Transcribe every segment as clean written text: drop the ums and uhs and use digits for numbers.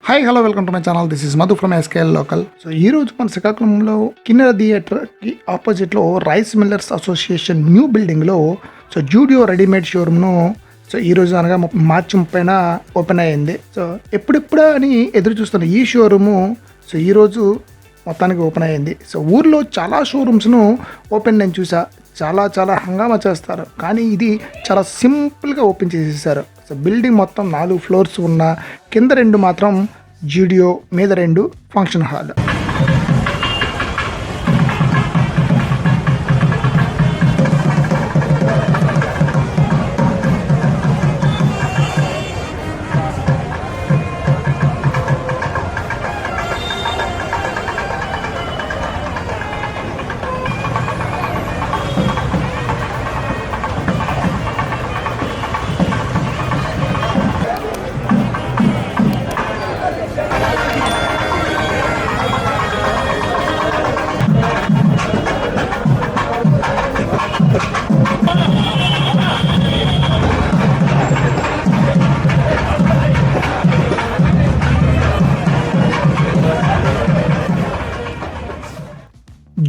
Hi hello welcome to my channel. This is Madhu from SKL local. So ఈ రోజు మన శ్రీకాకుళంలో కిన్నెర థియేటర్కి ఆపోజిట్లో రైస్ మిల్లర్స్ అసోసియేషన్ న్యూ బిల్డింగ్లో సో జూడియో రెడీమేడ్ షోరూమ్ను సో ఈ రోజు అనగా మార్చి 30న ఓపెన్ అయ్యింది. సో ఎప్పుడెప్పుడా అని ఎదురు చూస్తున్న ఈ షోరూము సో ఈరోజు మొత్తానికి ఓపెన్ అయ్యింది. సో ఊర్లో చాలా షోరూమ్స్ను ఓపెన్ నేను చూసా, చాలా హంగామా చేస్తారు, కానీ ఇది చాలా సింపుల్గా ఓపెన్ చేసేసారు. సో బిల్డింగ్ మొత్తం 4 ఫ్లోర్స్ ఉన్న కింద 2 మాత్రం జూడియో, మీద 2 ఫంక్షన్ హాల్.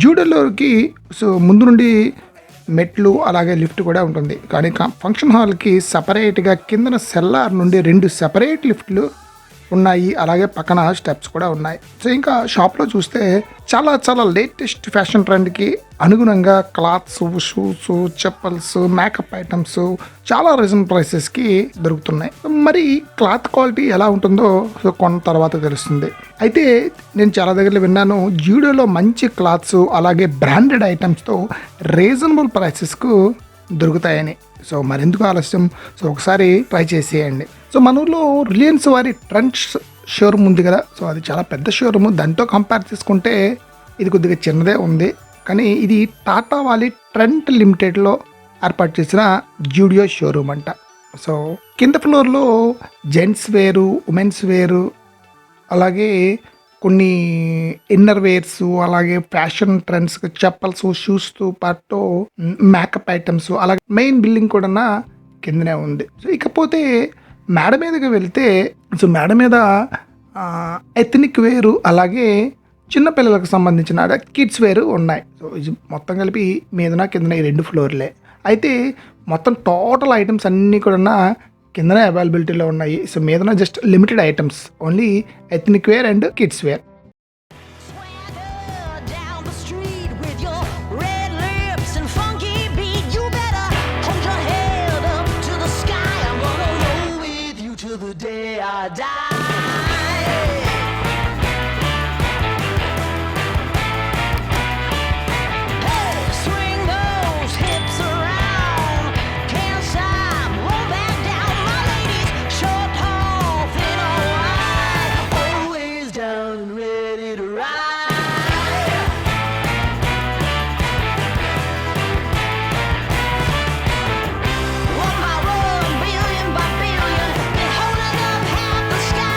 జూడియోలోకి సో ముందు నుండి మెట్లు అలాగే లిఫ్ట్ కూడా ఉంటుంది, కానీ ఫంక్షన్ హాల్కి సపరేట్గా కిందన సెల్లార్ నుండి 2 సెపరేట్ లిఫ్ట్లు ఉన్నాయి, అలాగే పక్కన స్టెప్స్ కూడా ఉన్నాయి. సో ఇంకా షాప్లో చూస్తే చాలా లేటెస్ట్ ఫ్యాషన్ ట్రెండ్కి అనుగుణంగా clothes, shoes, chappals, makeup items చాలా రీజనబుల్ ప్రైసెస్కి దొరుకుతున్నాయి. మరి క్లాత్ క్వాలిటీ ఎలా ఉంటుందో సో కొన్న తర్వాత తెలుస్తుంది. అయితే నేను చాలా దగ్గర విన్నాను, జూడియోలో మంచి క్లాత్స్ అలాగే బ్రాండెడ్ ఐటమ్స్తో రీజనబుల్ ప్రైసెస్కు దొరుకుతాయని. సో మరెందుకు ఆలస్యం, సో ఒకసారి ట్రై చేసేయండి. సో మన ఊర్లో రిలయన్స్ వారి ట్రెండ్స్ షోరూమ్ ఉంది కదా, సో అది చాలా పెద్ద షోరూమ్. దాంతో కంపేర్ చేసుకుంటే ఇది కొద్దిగా చిన్నదే ఉంది, కానీ ఇది టాటా వాలి ట్రెండ్ లిమిటెడ్లో ఏర్పాటు చేసిన జూడియో షోరూమ్ అంట. సో కింద ఫ్లోర్లో జెంట్స్ వేరు, ఉమెన్స్ వేరు, అలాగే కొన్ని ఇన్నర్ వేర్స్, అలాగే ఫ్యాషన్ ట్రెండ్స్, చెప్పల్స్, షూస్తో పాటు మేకప్ ఐటమ్స్, అలాగే మెయిన్ బిల్డింగ్ కూడా కిందనే ఉంది. సో ఇకపోతే మేడ మీదకి వెళ్తే సో మేడ మీద ఎథనిక్ వేరు అలాగే చిన్నపిల్లలకు సంబంధించిన కిడ్స్ వేరు ఉన్నాయి. సో ఇది మొత్తం కలిపి మీదన కిందన ఈ 2 ఫ్లోర్లే. అయితే మొత్తం టోటల్ ఐటమ్స్ అన్నీ కూడా కిందనే అవైలబిలిటీలో ఉన్నాయి. సో మీదన just limited items, only ethnic wear and kids wear. One by one, billion by billion, been holding up half the sky.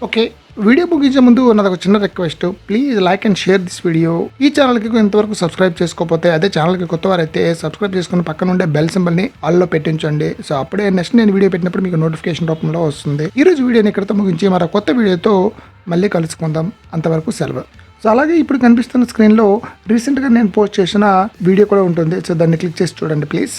Okay, video ముగించే ముందు నాది ఒక చిన్న request. Please like and share this video. ఈ ఛానల్కి ఇంతవరకు subscribe చేసుకోకపోతే, అదే ఛానల్కి కొత్త వారైతే సబ్స్క్రైబ్ చేసుకుని పక్కన ఉండే బెల్ సింబల్ని ఆల్లో పెట్టించండి. సో అప్పుడే నెక్స్ట్ నేను వీడియో పెట్టినప్పుడు మీకు నోటిఫికేషన్ రూపంలో వస్తుంది. ఈరోజు వీడియోని ఇక్కడితో ముగించి మరో కొత్త వీడియోతో మళ్ళీ కలుసుకుందాం. అంతవరకు సెలవు. సో అలాగే ఇప్పుడు కనిపిస్తున్న స్క్రీన్లో రీసెంట్గా నేను పోస్ట్ చేసిన వీడియో కూడా ఉంటుంది. సో దాన్ని క్లిక్ చేసి చూడండి ప్లీజ్.